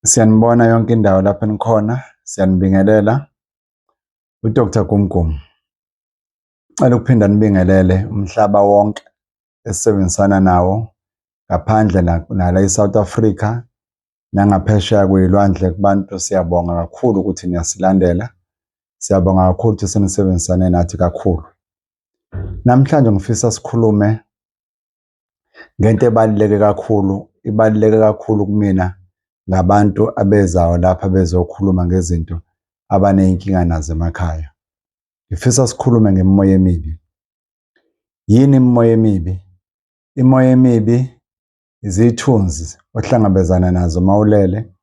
Siyanibona yonke indawo lapho enikhona, siyanibingelela. uDr Gumgum, ngicela ukuphinda nibingelele umhlaba wonke esisebenzisana nawo ngaphandle nala eSouth Africa nangaphesheya kuyilwandle kubantu. Siyabonga kakhulu ukuthi niyasilandela. Siyabonga kakhulu ukuthi senisebenzisane nathi kakhulu. Namhlanje ngifisa sikhulume ngento ebaluleke kakhulu, ibaluleke kakhulu kumina ngabantu abezayo lapha bezokhuluma ngezinto abaneyinkinga nazo emakhaya. Ngifisa sikhulume ngemimoya emibi. Yini imimoya emibi? Imoya emibi izithunzi ohlangabezana nazo mawulele,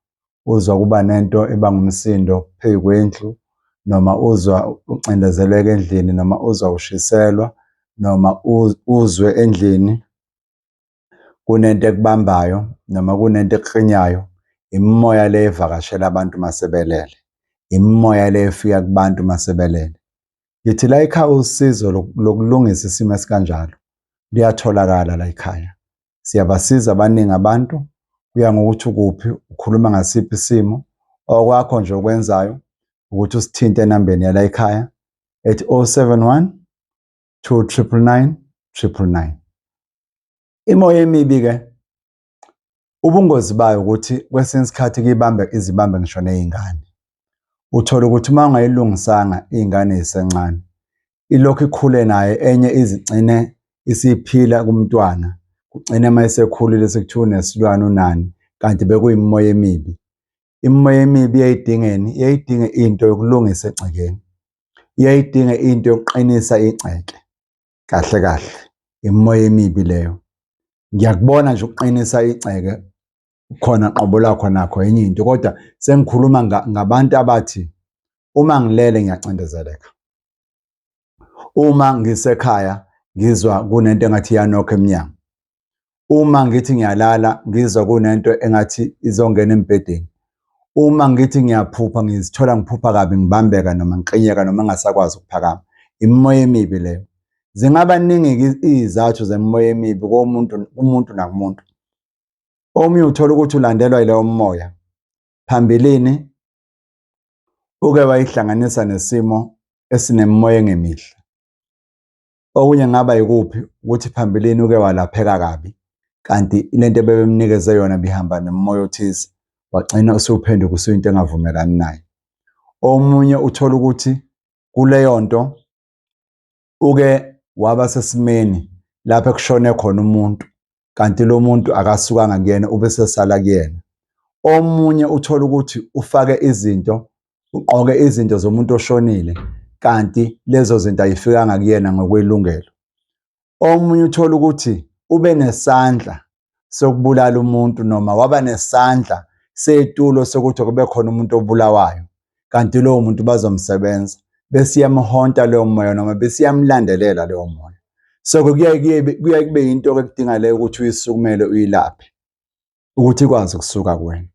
uzwa kuba nento ebanga umsindo phezu kwendlu, noma uzwa ucindezeleka endlini, noma uzwa ushiselwa, noma uzwe endlini kunento ekubambayo, noma kunento ekukrinyayo. Imimoya le evakashela abantu masebelele, imimoya le efika kubantu masebelele. Ngithi la ekhaya usizo lokulungisa isimo esikanjalo liyatholakala la ekhaya. Siyabasiza abaningi abantu, kuya ngokuthi ukuphi, ukhuluma ngasiphi isimo. Okwakho nje okwenzayo ukuthi usithinte enambeni yala ekhaya ethi 071 299 999. Imoya emibi-ke, ubungozi bayo ukuthi kwesinye isikhathi izibambe ngisho ney'ngane. Uthola ukuthi uma ungayilungisanga iy'ngane zisencane, ilokhu ikhule naye, enye izigcine isiphila kumntwana, kugcine uma esekhulile sekuthiwa unesilwane unani, kanti bekuyimimoya emibi. Imimoya emibi iyayidingeni, iyayidinga into yokulungisa egcekeni, iyayidinga into yokuqinisa igceke. Kahle kahle imimoya emibi leyo. Ngiyakubona nje ukuqinisa igceke khona qobo lakho nakho enye into, kodwa sengikhuluma ngabantu abathi uma ngilele ngiyacindezeleka, uma ngisekhaya ngizwa kunento engathi iyanokha emnyango, uma ngithi ngiyalala ngizwa kunento engathi izongena embhedeni, uma ngithi ngiyaphupha ngizithola ngiphupha kabi, ngibambeka noma ngiklinyeka noma ngasakwazi ukuphakama. Imimoya emibi leyo. Zingaba ningi izizathu zemimoya emibi kumuntu nakumuntu. Omunye uthola ukuthi ulandelwa yileyo moya phambilini, uke wayihlanganisa nesimo esinemimoya engemihle. Okunye kungaba yikuphi, ukuthi phambilini uke walapheka kabi, kanti lento ebebemnikeze yona bihamba nemimoya othize, wagcina usuphenduka usuyinto engavumelani naye. Omunye uthola ukuthi kuleyo nto uke waba sesimeni lapho ekushone khona umuntu, kanti lo muntu akasukanga kuyena, ubesesala kuyena. Omunye uthola ukuthi ufake izinto, ugqoke izinto zomuntu oshonile, kanti lezo zinto ayifikanga kuyena ngokwelungelo. Omunye uthola ukuthi ube nesandla sokubulala umuntu, noma waba nesandla setulo sokuthi kube khona umuntu obulawayo, kanti lowo muntu bazomsebenza bese iyamhonta leyo moya, noma bese iyamlandelela leyo moya. So kuyaye kube yinto ekudinga leyo ukuthi uyisukumele uyilaphe ukuthi ikwazi ukusuka kuwena.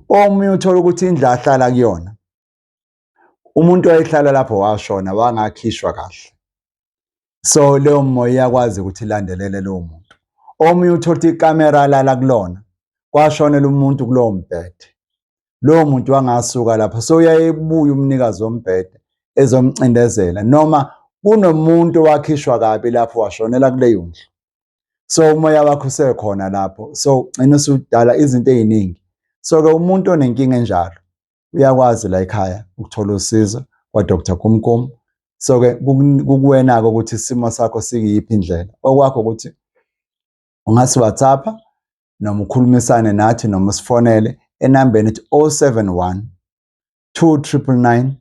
Omunye uthola ukuthi indlu ahlala kuyona, umuntu owayehlala lapho washona, wangakhishwa kahle, so leyo moya iyakwazi ukuthi ilandelele lowo muntu. Omunye uthola ukuthi ikamera alala kulona, kwashonela umuntu kulowo mbhede, lowo muntu wangasuka lapho, so uyaye ebuye umnikazi wombhede ezomcindezela, noma kunomuntu owakhishwa kabi lapho washonela kuleyo ndlu, so umoya wakho usekhona lapho, so ugcina usudala izinto ey'ningi. So-ke umuntu onenkinga enjalo uyakwazi la ekhaya ukuthola usizo kwa-Dr Gumgum. So-ke kukuwena-ke ukuthi isimo sakho sikuyiphi indlela. Okwakho ukuthi ungasi-WhatsApp-a noma ukhulumisane nathi, noma usifonele enambeni ethi 071 299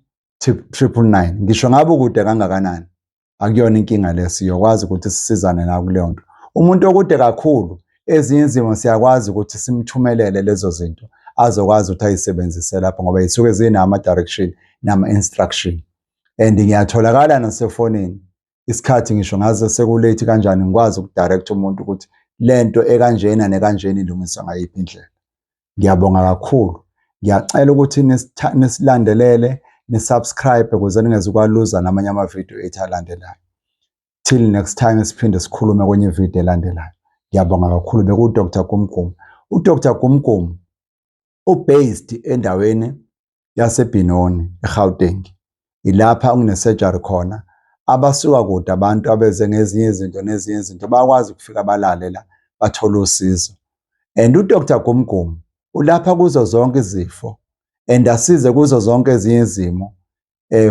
999. Ngisho ngabe ukude kangakanani, akuyona inkinga le, siyokwazi ukuthi sisizane nawe kuleyo nto. Umuntu okude kakhulu, ezinye izimo siyakwazi ukuthi simthumelele lezo zinto azokwazi ukuthi ayisebenzise lapho, ngoba yisuke zinama-direction nama-instruction, and ngiyatholakala nasefonini isikhathi ngisho ngaze sekulate kanjani, ngikwazi ukudirecta umuntu ukuthi lento ekanjena nekanjena ilungiswa ngayiphi indlela. Ngiyabonga kakhulu. Ngiyacela ukuthi nisilandelele, nisubscribe ukuze ningezukwaluza namanye amavidiyo ethu alandelayo. Till next time siphinde sikhulume kwenye ividiyo elandelayo. Ngiyabonga kakhulu. Beku-Dr Gumgum. uDr Gumgum u-based endaweni yaseBenoni eGauteng. Ilapha okune-surgery khona. Abasuka kude abantu abeze ngezinye izinto nezinye izinto bayakwazi ukufika balale la bathole usizo. And uDr Gumgum ulapha kuzo zonke izifo and asize kuzo zonke ezinye izimo,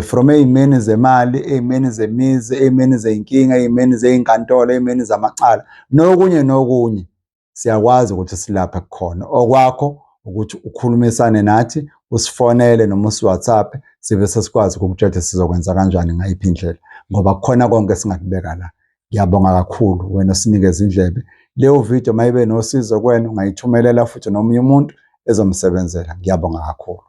from ey'meni zemali, ey'meni zemizi, ey'meni zey'nkinga, ey'meni zey'nkantolo, ey'meni zamacala, nokunye nokunye. Siyakwazi ukuthi silaphe kukhona. Okwakho ukuthi ukhulumisane nathi, usifonele noma usi-WhatsApp, sibe sesikwazi ukukutshela sizokwenza kanjani ngayiphi indlela, ngoba kukhona konke esingakubeka la. Ngiyabonga kakhulu wena osinikeza indlebe. Leyo video mayibe nosizo kuwena ungayithumelela futhi nomunye umuntu ezomsebenzela. Ngiyabonga kakhulu.